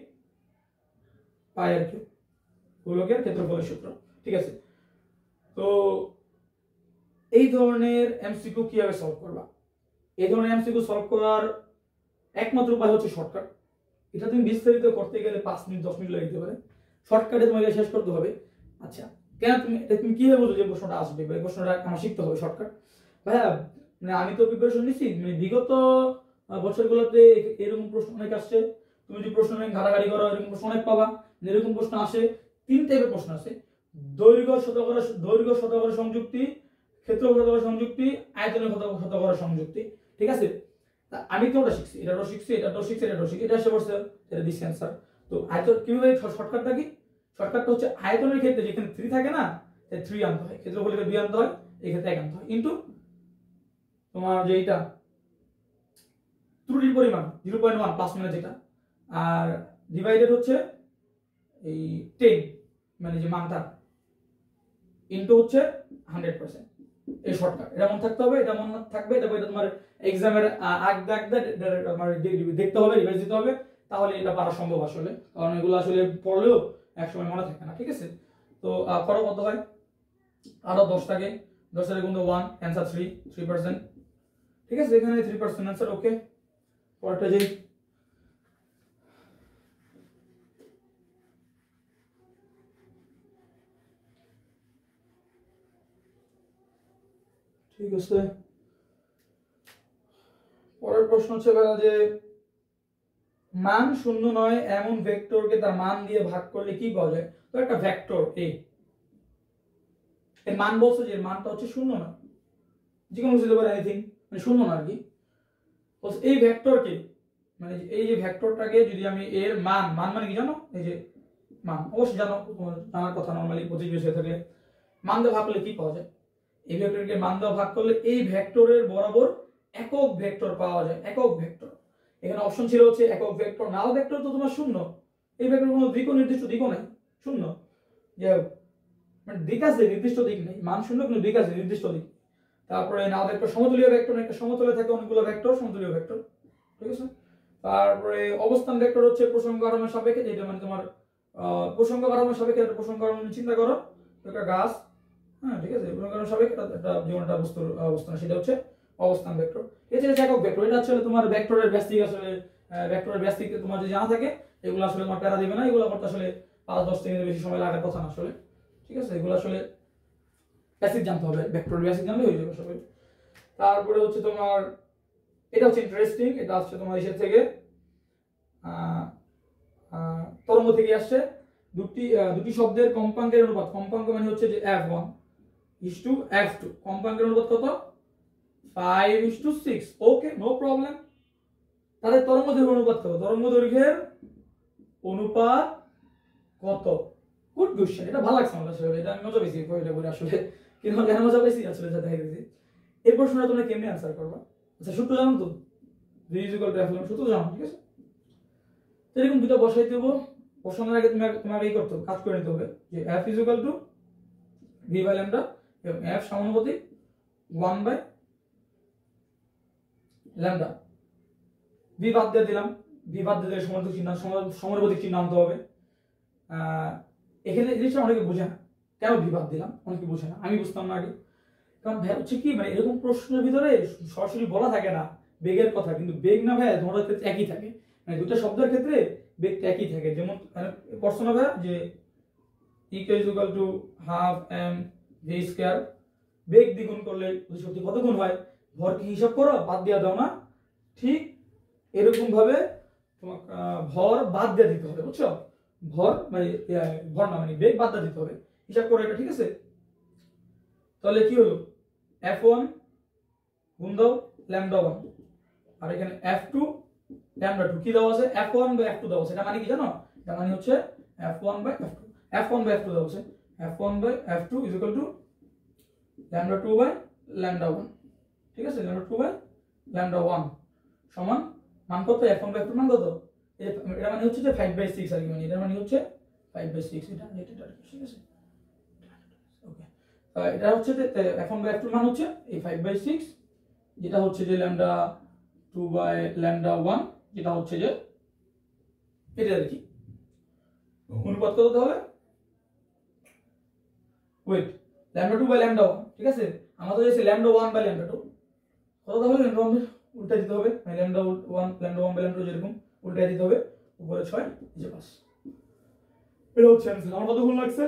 πr3, গোলকের ক্ষেত্রফলের সূত্র। ঠিক আছে, তো এই ধরনের এমসিকিউ কিভাবে সলভ করবা, এই ধরনের এমসিকিউ সলভ করার একমাত্র উপায় হচ্ছে শর্টকাট। এটা তুমি বিস্তারিত করতে গেলে 5 মিনিট 10 মিনিট লাগতে পারে, শর্টকাটে তোমাকে শেষ করতে হবে। আচ্ছা, কেন তুমি কিভাবে বুঝো যে প্রশ্নটা আসবে বা প্রশ্নটা আমার শিখতে হবে শর্টকাট? ভাইয়া মানে আমি তো প্রিপারেশন নিচ্ছি, মানে বিগত বছরগুলোতে এরকম প্রশ্ন অনেক আসছে, তুমি যদি প্রশ্ন নিয়ে ঘাটাঘাটি করো এরকম প্রশ্ন অনেক পাবা। এরকম প্রশ্ন আসে, 3 টাইপের প্রশ্ন আছে, দৈর্ঘ্য শতকরা সংযুক্তি, ক্ষেত্রফল শতকরা সংযুক্তি, আয়তনের শতকরা সংযুক্তি। ঠিক আছে, আমি কোনটা শিখছি, এটাও শিখছি, এটা এসে পড়ছে, এটা দিছি অ্যান্সার। তো আয়তন কিভাবে শর্টকাটটা কি, শর্টকাটটা হচ্ছে আয়তনের ক্ষেত্রে যেখানে 3 থাকে না, 3 আনতে হয়, ক্ষেত্রফলের 2 আনতে হয়, এই ক্ষেত্রে 1 আনতে হয়, ইনটু তোমার যে এটা ত্রুটির পরিমাণ 0.1 প্লাস মাইনাস যেটা, আর ডিভাইডেড হচ্ছে এই 10 মানে যে মানটা, ইনটু হচ্ছে 100%। এই শর্টকাট এটা মনে থাকতে হবে, এটা মনে থাকবে, এটা তোমার এক্সামের আগ আমার দেখতে হবে, রিভাইজ দিতে হবে, তাহলে এটা পারা সম্ভব আসলে, কারণ এগুলো আসলে পড়লেও একসময় মনে থাকে না। ঠিক আছে, তো করো কত হয়, আরো 10 থাকে, 10 এর গুণ 1, অ্যানসার 3%। ঠিক আছে, এখানে 3% অ্যানসার। ওকে, পরেরটা যাই। ঠিক আছে, পরের প্রশ্ন হচ্ছে যে মান শূন্য নয় এমন ভেক্টরকে তার মান দিয়ে ভাগ করলে কি পাওয়া যায়। তো একটা ভেক্টর এ, এর মান বলছে যে মানটা হচ্ছে শূন্য না, যে কোনো কিছু পারে এনিথিং, মানে শূন্য না আর কি। এই ভেক্টরকে, মানে এই যে ভেক্টরটাকে যদি আমি এর মান মানে কি জানো, এই যে মান অবশ্যই জানো, জানার কথা, নরমালি প্রতি বিষয় থেকে মান দিয়ে ভাগ করলে কি পাওয়া যায়। এই ভেক্টরকে মান দিয়ে ভাগ করলে এই ভেক্টরের বরাবর একক ভেক্টর পাওয়া যায়, একক ভেক্টর। এখানে অপশন ছিল হচ্ছে একক ভেক্টর, নাল ভেক্টর তো তোমার শূন্য, এই ভেক্টর কোনো দিকও নির্দিষ্ট দিকও নাই, শূন্য, যে মানে দিক আছে নির্দিষ্ট দিক নেই, মান শূন্য কিন্তু দিক আছে নির্দিষ্ট দিক। তারপরে নাল ভেক্টর সমতলীয় ভেক্টর, একটা সমতলে থাকে অনেকগুলো ভেক্টর, সমতলীয় ভেক্টর, ঠিক আছে। তারপরে অবস্থান ভেক্টর হচ্ছে প্রসঙ্গ কাঠামোর সাপেক্ষে, যেটা মানে তোমার প্রসঙ্গ কাঠামোর সাপেক্ষে, একটা প্রসঙ্গ কাঠামো চিন্তা করো, একটা গাছ, হ্যাঁ ঠিক আছে, প্রসঙ্গ কাঠামোর সাপেক্ষে একটা যেমন একটা বস্তুর অবস্থান, সেটা হচ্ছে অবস্থান ভেক্টর। এছাড়া একক ভেক্টর, এটা আসলে তোমার ভেক্টরের বেসিক, আসলে ভেক্টরের বেসিক তোমার যদি জানা থাকে এগুলো আসলে তোমার প্যারা দিবে না, এগুলো করতে আসলে 5-10 সেকেন্ডের বেশি সময় লাগার কথা না আসলে, ঠিক আছে। এগুলো আসলে বেসিক জানতে হবে, ভেক্টরের বেসিক জানলে হয়ে যাবে সবাই। তারপরে হচ্ছে তোমার এটা হচ্ছে ইন্টারেস্টিং, এটা আসছে তোমার ইসের থেকে তরঙ্গ থেকে আসছে। দুটি শব্দের কম্পাঙ্কের অনুপাত, কম্পাঙ্ক মানে হচ্ছে যে f1 is to f2, কম্পাঙ্কের অনুপাত কত? 5:6। ওকে, নো প্রবলেম। তাদের তরঙ্গ দৈর্ঘ্যের অনুপাত কত? তরঙ্গ দৈর্ঘ্যের অনুপাত কত? গুড কোশ্চেন, এটা ভালো লাগছে আমার আসলে, এটা আমি মজা পেয়েছি এটা করে আসলে, কিন্তু কেন মজা পেয়েছি আসলে যা দেখা গেছে। এই প্রশ্নটা তোমরা কেমনে অ্যান্সার করবা? আচ্ছা সূত্র জানো তো, v = f সূত্র জানো, ঠিক আছে। এরকম দুটো বসাই দেব, বসানোর আগে তোমাকে এই করতে হবে, কাজ করে নিতে হবে যে f = v বাই ল্যামডা এবং f সমানুপাতিক 1 বাই ল্যামডা। v বাদ দিয়ে দিলাম, v বাদ দিয়ে দিলে সমানুপাতিক চিহ্ন আনতে হবে। এখানে এই জিনিসটা অনেকে বোঝে না, কেন v বাদ দিলাম অনেকে বোঝে না, আমি বুঝতাম না আগে। কারণ ভাই হচ্ছে কি, মানে এরকম প্রশ্নের ভিতরে সরাসরি বলা থাকে না বেগের কথা, কিন্তু বেগ না ভাই তোমাদের ক্ষেত্রে একই থাকে, মানে দুটো শব্দের ক্ষেত্রে বেগটা একই থাকে। যেমন প্রশ্ন হবে যে e = ½ mv², বেগ দ্বিগুণ করলে শক্তি কত গুণ হয়, ভর কি হিসাব করো, বাদ দিয়ে দাও না, ঠিক এরকম ভাবে তোমার ভর বাদ দিয়ে দিতে হবে, বুঝছো? ভর মানে ভর না, মানে বেগ বাদ দিয়ে দিতে হবে, হিসাব করো এটা, ঠিক আছে। তাহলে কি হলো, f1 গুণ দাও λ1, আর এখানে f2 λ2 কি দেওয়া আছে, f1 বাই f2 দেওয়া আছে। এটা মানে কি জানো, এটা মানে হচ্ছে f1 by f2, f1 by f2 দেওয়া আছে, f1 বাই f2 = λ2 বাই λ1, ঠিক আছে। λ2 বাই λ1 সমান মান কত, f1 বাই f2 মান কত, এটা মানে হচ্ছে যে 5/6 আর কি, মানে এটা মানে হচ্ছে 5/6, এটা ঠিক আছে। ওকে, এটা হচ্ছে যে f1 বাই f2 মান হচ্ছে এই 5/6, যেটা হচ্ছে যে λ2 বাই λ1, যেটা হচ্ছে যে এটা আর কি অনুপাত কত হবে, ওয়েট λ2 বাই λ1, ঠিক আছে। আমাদের হচ্ছে λ1 বাই λ2, কত হবে, λ1 উল্টা দিতে হবে, মানে λ1 বাই λ2 যেরকম উল্টা দিতে হবে, উপরে 6 নিচে 5। এটা হচ্ছে आंसर। আমার কত গুণ লাগছে,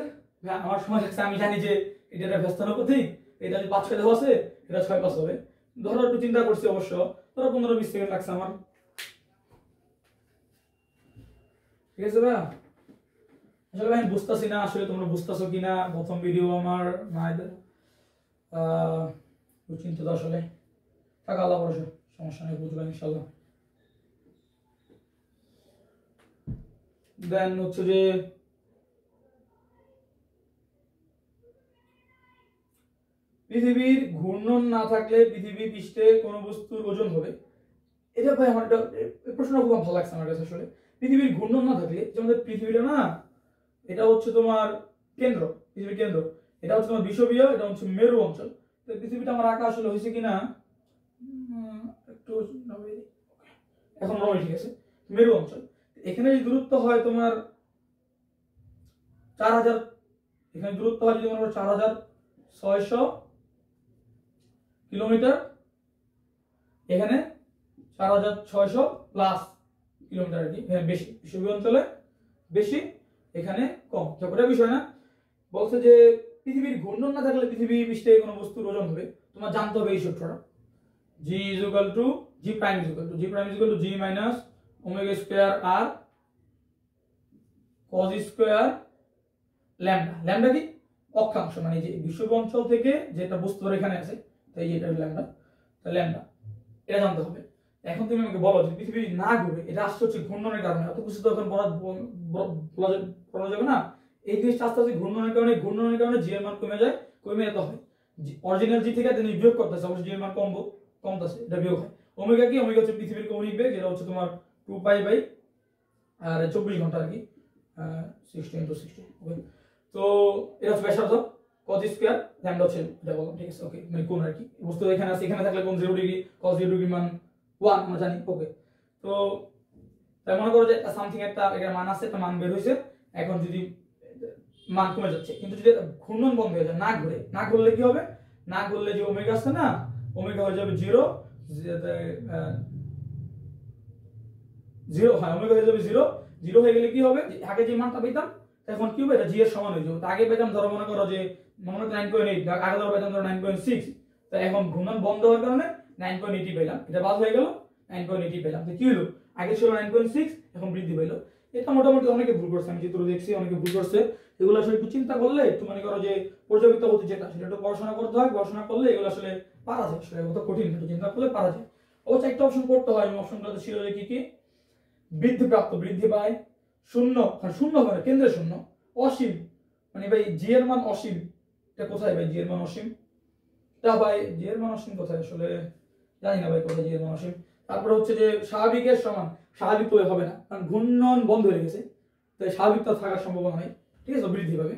আমার সময় লাগছে, আমি জানি যে এটা ব্যস্তানুপাতিক প্রতীক, এটা যদি 5-6 দেওয়া আছে, এটা 6-5 হবে। ধরো একটু চিন্তা করছি অবশ্য, ধরো 15-20 সেকেন্ড লাগছে আমার, ঠিক আছে ভাই। আসলে আমি বুঝতেছি না আসলে তোমরা বুঝতেছো কিনা, প্রথম ভিডিও আমার মায়েদের চিন্তা তো আসলে থাকা, আল্লাহ ভরসা, সমস্যা নেই, বুঝলাম ইনশাল্লাহ। দেন হচ্ছে যে পৃথিবীর ঘূর্ণন না থাকলে পৃথিবী পৃষ্ঠে কোন বস্তুর ওজন হবে। এটা ভাই আমার প্রশ্নটা খুব ভালো লাগছে আমার কাছে আসলে। পৃথিবীর ঘূর্ণন না থাকলে, যে আমাদের পৃথিবীটা না, এটা হচ্ছে তোমার কেন্দ্র, পৃথিবীর কেন্দ্র, এটা হচ্ছে তোমার বিষুবীয়, এটা হচ্ছে মেরু অঞ্চল। তো পৃথিবীটা আমার আঁকা আসলে হয়েছে কিনা একটু এখন নয়, ঠিক আছে, মেরু অঞ্চল। এখানে যে দূরত্ব হয় তোমার 4000, এখানে দূরত্ব হয় যদি মনে করো 4600 কিলোমিটার, এখানে 4600 প্লাস কিলোমিটার আর কি, বেশি বিষুবীয় অঞ্চলে বেশি, এখানে কম। যতটা বিষয় না, বলছে যে পৃথিবীর ঘূর্ণন না থাকলে পৃথিবী পৃষ্ঠে কোনো বস্তুর ওজন হবে, তোমার জানতে হবে এই সূত্রটা, g = g prime = g minus omega square r cos square lambda। lambda কি, অক্ষাংশ, মানে যে বিষুবীয় অঞ্চল থেকে যেটা বস্তু এখানে আছে, তাই এটা lambda, তাই lambda, এটা জানতে হবে। এখন তুমি আমাকে বলো যে পৃথিবী না ঘুরে, এটা আসছে হচ্ছে ঘূর্ণনের কারণে, অত কিছু তো এখন বলা যাবে না। এই জিনিসটা আস্তে আস্তে ঘূর্ণনের কারণে জি এর মান কমে যায়, কমে যেতে হয়, অরিজিনাল জি থেকে তুমি বিয়োগ করতেছে, অবশ্যই জি এর মান কমতেছে, এটা বিয়োগ হয়। ওমেগা কি, ওমেগা হচ্ছে পৃথিবীর কৌণিক বেগ, যেটা হচ্ছে তোমার 2π আর 24 ঘন্টা আর কি, 60 × 60। ওকে, তো এটা হচ্ছে ব্যাসার্ধ, cos স্কয়ার ল্যামডা হচ্ছে এটা বললাম, ঠিক আছে ওকে, মানে কোণ আর কি, বস্তু এখানে আছে, এখানে থাকলে কোণ 0 ডিগ্রি, cos 0 ডিগ্রি মান 1 আমরা জানি, ওকে। তো তাই মনে করো যে সামথিং একটা এর মান আছে, একটা মান বের হইছে, এখন যদি মান কমে যাচ্ছে, কিন্তু যদি ঘূর্ণন বন্ধ হয়ে যায়, না ঘুরলে কি হবে, না ঘুরলে যে ওমেগা আছে না, ওমেগা হয়ে যাবে 0, 0 হয়, ওমেগা হয়ে যাবে 0 হয়ে গেলে কি হবে, আগে যে মানটা পেতাম এখন কি হবে, এটা জি এর সমান হয়ে যাবে। তো আগে পেতাম ধরো মনে করো যে 9.8, আগে ধরো পেতাম ধরো 9.6, তো এখন ঘূর্ণন বন্ধ হওয়ার কারণে 9.80 পেলাম, এটা বাদ হয়ে গেল, 9.80 পেলাম। তো কি হলো, আগে ছিল 9.6, এখন বৃদ্ধি পেলো। এটা মোটামুটি অনেকে ভুল করছে, আমি চিত্র দেখছি অনেকে ভুল করছে, এগুলো আসলে একটু চিন্তা করলে, একটু মনে করো যে পর্যাবৃত্ত গতি যেটা, সেটা একটু পড়াশোনা করতে হয়, পড়াশোনা করলে এগুলো আসলে পারা যায়, আসলে কত কঠিন, একটু চিন্তা করলে পারা যায়। অবশ্য একটা অপশন করতে হয়, অপশনগুলোতে ছিল যে কি বৃদ্ধিপ্রাপ্ত, বৃদ্ধি পায়, শূন্য, শূন্য মানে কেন্দ্রে শূন্য, অসীম, মানে ভাই জি এর মান অসীম, এটা কোথায় ভাই জি এর মান অসীম, এটা ভাই জি এর মান অসীম কোথায় আসলে জানি না ভাই, কোথায় জি এর মান অসীম। তারপরে হচ্ছে যে স্বাভাবিকের সমান, স্বাভাবিক তো হবে না, কারণ ঘূর্ণন বন্ধ হয়ে গেছে, তাই স্বাভাবিকতা থাকার সম্ভাবনা নেই, ঠিক আছে, বৃদ্ধি পাবে।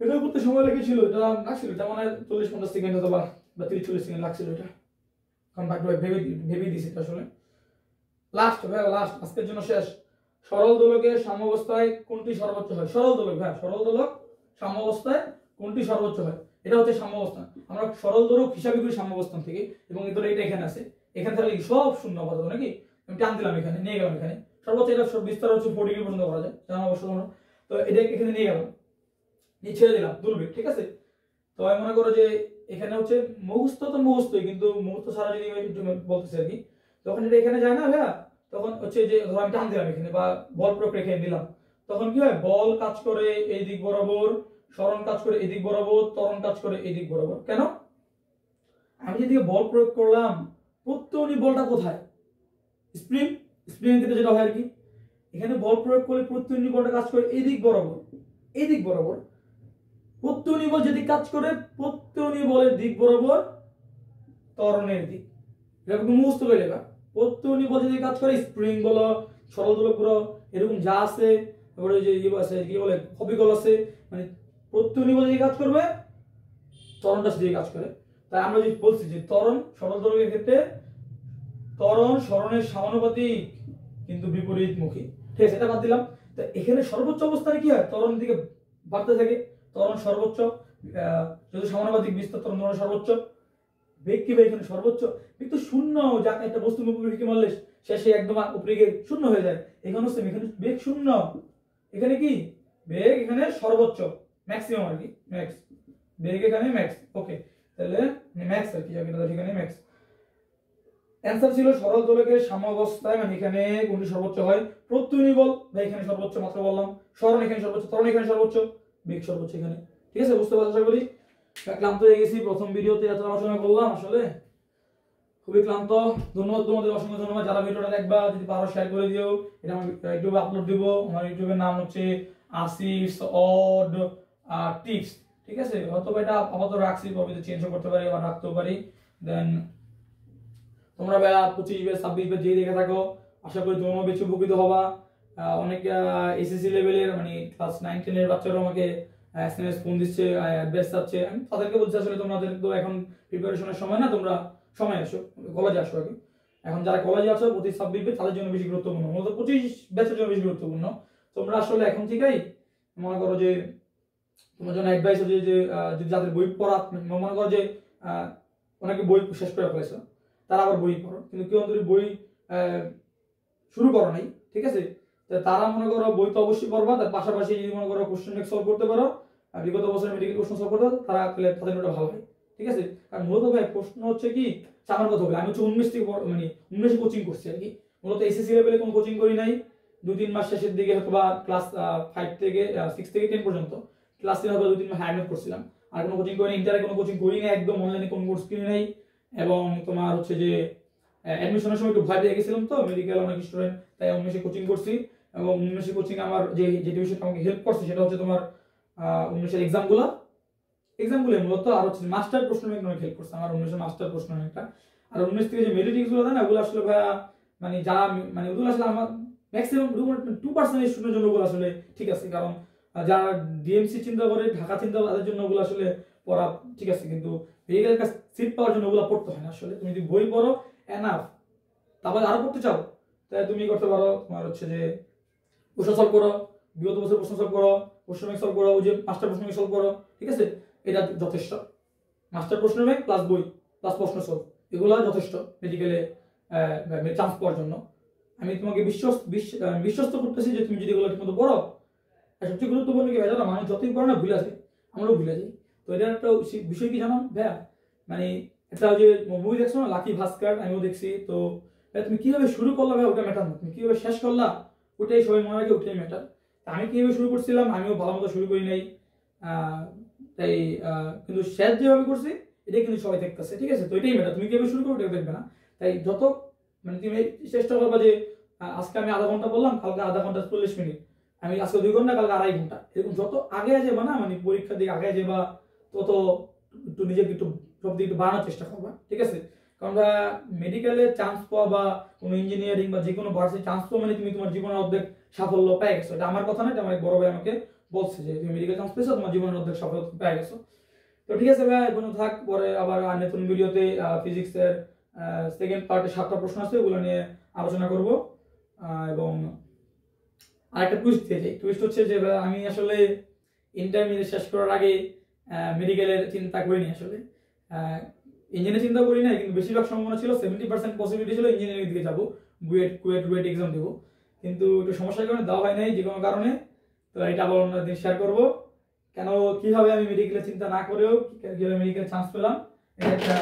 এটা করতে সময় লেগেছিল, এটা লাগছিল, এটা মানে 40-50 সেকেন্ড অথবা 30-40 সেকেন্ড লাগছিল এটা, কারণ বাকি ভেবে দিছি আসলে। লাস্ট ভাই, লাস্ট আজকের জন্য শেষ। সরল দোলকের সাম্যাবস্থায় কোনটি সর্বোচ্চ হয়? সরল দোলক ভাই, সরল দোলক সাম্যাবস্থায় কোনটি সর্বোচ্চ হয়? এটা হচ্ছে সাম্যাবস্থান, আমরা সরল দোলক হিসাবে করি সাম্যাবস্থান থেকে, এবং এদের এটা এখানে আছে, এখানে থাকলে সব শূন্য আপাতত নাকি, আমি টান দিলাম এখানে, নিয়ে গেলাম এখানে, সর্বোচ্চ এটা বিস্তার হচ্ছে 4 ডিগ্রি পর্যন্ত করা যায়, জানা অবশ্য তোমরা। তো এটা এখানে নিয়ে গেলাম, নিয়ে ছেড়ে দিলাম, দুলবে, ঠিক আছে। তো আমি মনে করো যে এখানে হচ্ছে মুখস্থ তো মুখস্থই, কিন্তু মুখস্থ ছাড়া যদি একটু বলতেছি আর কি, তখন এটা এখানে যায় না ভাইয়া, তখন হচ্ছে যে ধরো আমি টান দিলাম এখানে বা বল প্রয়োগ রেখে দিলাম, তখন কি হয়, বল কাজ করে এই দিক বরাবর, সরণ কাজ করে এই দিক বরাবর, ত্বরণ কাজ করে এই দিক বরাবর। কেন? আমি যেদিকে বল প্রয়োগ করলাম, প্রত্যয়নী বলটা কোথায়, স্প্রিং, স্প্রিং ক্ষেত্রে যেটা হয় আর কি, এখানে বল প্রয়োগ করলে প্রত্যয়নী বলটা কাজ করে এই দিক বরাবর, এই দিক বরাবর, প্রত্যয়নী বল যেদিক কাজ করে, প্রত্যয়নী বলের দিক বরাবর ত্বরণের দিক, এটা কিন্তু মুখস্থ করে লেখা। প্রত্যয়নী বল যেদিকে কাজ করে, স্প্রিং বলো, সরল দোলক বলো, এরকম যা আছে, তারপরে যে ইয়ে আছে কি বলে অবিকল আছে, মানে প্রত্যয়নী বল যেদিকে কাজ করবে, ত্বরণটা সেদিকে কাজ করে। তাই আমরা যদি বলছি যে ত্বরণ সরল দোলকের ক্ষেত্রে ত্বরণ সরণের সমানুপাতিক কিন্তু বিপরীতমুখী, ঠিক আছে, এটা বাদ দিলাম। তো এখানে সর্বোচ্চ অবস্থানে কি হয়, ত্বরণ দিকে বাড়তে থাকে, ত্বরণ সর্বোচ্চ, যদি সমানুপাতিক বিস্তার ত্বরণ সর্বোচ্চ, বেগ কি ভাই এখানে সর্বোচ্চ, কিন্তু শূন্য, যাকে একটা বস্তু মুখোমুখি মারলে শেষে একদম উপরে গিয়ে শূন্য হয়ে যায়, এখানে সেম, এখানে বেগ শূন্য, এখানে কি বেগ এখানে সর্বোচ্চ, ম্যাক্সিমাম আর কি, ম্যাক্স, বেগ এখানে ম্যাক্স, ওকে, তাহলে ম্যাক্স আর কি, এটা এখানে ম্যাক্স। অ্যানসার ছিল সরল দোলকের সাম্যাবস্থায়, মানে এখানে কোনটি সর্বোচ্চ হয়, প্রত্যয়নী বল ভাই এখানে সর্বোচ্চ, মাত্র বললাম, সরণ এখানে সর্বোচ্চ, ত্বরণ এখানে সর্বোচ্চ, বেগ সর্বোচ্চ এখানে, ঠিক আছে, বুঝতে পারছো? আশা করি। ক্লান্ত হয়ে গেছি, প্রথম ভিডিওতে এত আলোচনা করলাম, আসলে খুবই ক্লান্ত। ধন্যবাদ তোমাদের, অসংখ্য ধন্যবাদ যারা ভিডিওটা দেখবা, যদি পারো শেয়ার করে দিও, এটা আমি ইউটিউবে আপলোড দিব, আমার ইউটিউবের নাম হচ্ছে আসিফস অড টিপস, ঠিক আছে, হয়তো এটা আপাতত রাখছি, পরবর্তীতে চেঞ্জও করতে পারি বা রাখতেও পারি। দেন তোমরা 25-26 যে দেখে থাকো, আশা করি তোমরা বেশি উপকৃত হবা। অনেক এসএসসি লেভেলের মানে ক্লাস 9-10 এর বাচ্চারা আমাকে এসএমএস ফোন দিচ্ছে, অ্যাডভাইস চাচ্ছে, আমি তাদেরকে বলছি আসলে তোমাদের তো এখন প্রিপারেশনের সময় না, তোমরা সময় আসো, কলেজে আসো আগে। এখন যারা কলেজে আছো 25-26 তাদের জন্য বেশি গুরুত্বপূর্ণ, মূলত 25 ব্যাচের জন্য বেশি গুরুত্বপূর্ণ। তোমরা আসলে এখন থেকেই মনে করো যে তোমার জন্য অ্যাডভাইস হচ্ছে যে যদি যাদের বই পড়া, মনে করো যে অনেকে বই শেষ করে ফেলেছে, তারা আবার বই পড়ো, কিন্তু কেউ অন্তত বই শুরু করো নাই, ঠিক আছে, তারা মনে করো বই তো অবশ্যই পড়বা, তার পাশাপাশি যদি মনে করো কোশ্চেন সলভ করতে পারো, বিগত বছরের মেডিকেল প্রশ্ন সলভ করতে, তারা তাদের ওটা ভালো হয়, ঠিক আছে। কারণ মূলত ভাই প্রশ্ন হচ্ছে কি, আমার কথা বলে আমি হচ্ছে 19 থেকে মানে 19 কোচিং করছি আর কি, মূলত এসএসসি লেভেলে কোনো কোচিং করি নাই, 2-3 মাস শেষের দিকে হয়তো বা ক্লাস 5 থেকে 6 থেকে 10 পর্যন্ত ক্লাস 10 হয়তো 2-3 মাস হায়ার করছিলাম, আর কোনো কোচিং করি, ইন্টারে কোনো কোচিং করি না, একদম অনলাইনে কোনো কোর্স কিনি নাই। এবং তোমার হচ্ছে যে অ্যাডমিশনের সময় একটু ভয় পেয়ে গেছিলাম, তো মেডিকেল অনেক স্টুডেন্ট, তাই 19 কোচিং করছি। এবং 19 কোচিং আমার যে বিষয় আমাকে হেল্প করছে সেটা হচ্ছে তোমার 19 এক্সামগুলো মূলত, আর হচ্ছে মাস্টার প্রশ্ন ব্যাংক অনেক হেল্প করছে আমার, 19 মাস্টার প্রশ্ন ব্যাংকটা। আর 19 থেকে যে মেরিটিক্স গুলো দেয় না, ওগুলো আসলে ভাইয়া মানে যারা মানে ওগুলো আসলে আমার ম্যাক্সিমাম 2% স্টুডেন্টের জন্য ওগুলো আসলে ঠিক আছে, কারণ যারা ডিএমসি চিন্তা করে, ঢাকা চিন্তা করে, তাদের জন্য ওগুলো আসলে পড়া ঠিক আছে, কিন্তু মেডিকেল সিট পাওয়ার জন্য ওগুলো পড়তে হয় না আসলে। তুমি যদি বই পড়ো এনাফ, তারপর আরো পড়তে চাও তাহলে তুমি করতে পারো তোমার হচ্ছে যে প্রশ্ন সলভ করো, বিগত বছর প্রশ্ন সলভ করো, প্রশ্ন ব্যাংক সলভ করো, ওই যে মাস্টার প্রশ্ন ব্যাংক সলভ করো, ঠিক আছে, এটা যথেষ্ট। মাস্টার প্রশ্ন ব্যাংক প্লাস বই প্লাস প্রশ্ন সলভ, এগুলো যথেষ্ট মেডিকেলে চান্স পাওয়ার জন্য। আমি তোমাকে বিশ্বস্ত করতেছি যে তুমি যদি এগুলো ঠিকমতো পড়ো। আর সবচেয়ে গুরুত্বপূর্ণ কি ভাই জানো, মানুষ যতই পড়ে না ভুলে যায়, আমরাও ভুলে যাই। তো এটা একটা বিষয় কি জানো ভাইয়া, মানে একটা যে মুভি দেখছো না লাকি ভাস্কর, আমিও দেখছি। তো তুমি কিভাবে শুরু করলা ভাই ওটা ম্যাটার না, তুমি কিভাবে শেষ করলা ওটাই সবাই মনে রাখে, ওটাই ম্যাটার। আমি কিভাবে শুরু করছিলাম, আমিও ভালো মতো শুরু করি নাই, তাই কিন্তু শেষ যেভাবে করছি এটাই কিন্তু সবাই দেখতেছে, ঠিক আছে। তো এটাই ম্যাটার, তুমি কিভাবে শুরু করো ওটা দেখবে না। তাই যত মানে তুমি চেষ্টা করবা যে আজকে আমি আধা ঘন্টা বললাম, কালকে আধা ঘন্টা 40 মিনিট, আমি আজকে 2 ঘন্টা, কালকে 2.5 ঘন্টা, এরকম যত আগে যাবা না, মানে পরীক্ষার দিকে আগে যাবা তত একটু নিজেকে একটু সব দিকে একটু বাড়ানোর চেষ্টা করবা, ঠিক আছে। কারণ মেডিকেলে চান্স পাওয়া বা কোনো ইঞ্জিনিয়ারিং বা যে কোনো ভার্সিটি চান্স পাওয়া মানে তুমি তোমার জীবনের অর্ধেক সাফল্য পেয়ে গেছো। এটা আমার কথা না, এটা আমার বড় ভাই আমাকে বলছে যে তুমি মেডিকেল চান্স পেয়েছো, তোমার জীবনের অর্ধেক সাফল্য পেয়ে গেছো। তো ঠিক আছে ভাই, এখন থাক, পরে আবার নতুন ভিডিওতে ফিজিক্সের সেকেন্ড পার্টে 7টা প্রশ্ন আছে, ওগুলো নিয়ে আলোচনা করব। এবং আরেকটা টুইস্ট দিয়ে যাই, টুইস্ট হচ্ছে যে আমি আসলে ইন্টারমিডিয়েট শেষ করার আগে মেডিকেলের চিন্তা করিনি আসলে, ইঞ্জিনিয়ারিং চিন্তা করি না, কিন্তু বেশিরভাগ সম্ভাবনা ছিল 70% পসিবিলিটি ছিল ইঞ্জিনিয়ারিং দিকে যাবো, বুয়েট কুয়েট রুয়েট এক্সাম দেবো, কিন্তু একটু সমস্যার কারণে দেওয়া হয় নাই যে কোনো কারণে। তো এটা আবার অন্যদিন শেয়ার করবো, কেন কিভাবে আমি মেডিকেলের চিন্তা না করেও কিভাবে মেডিকেল চান্স পেলাম, এটা একটা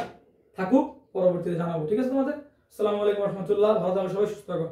থাকুক, পরবর্তীতে জানাবো, ঠিক আছে তোমাদের। আসসালামু আলাইকুম রহমতুল্লাহ, ভালো থাকো সবাই, সুস্থ থাকো।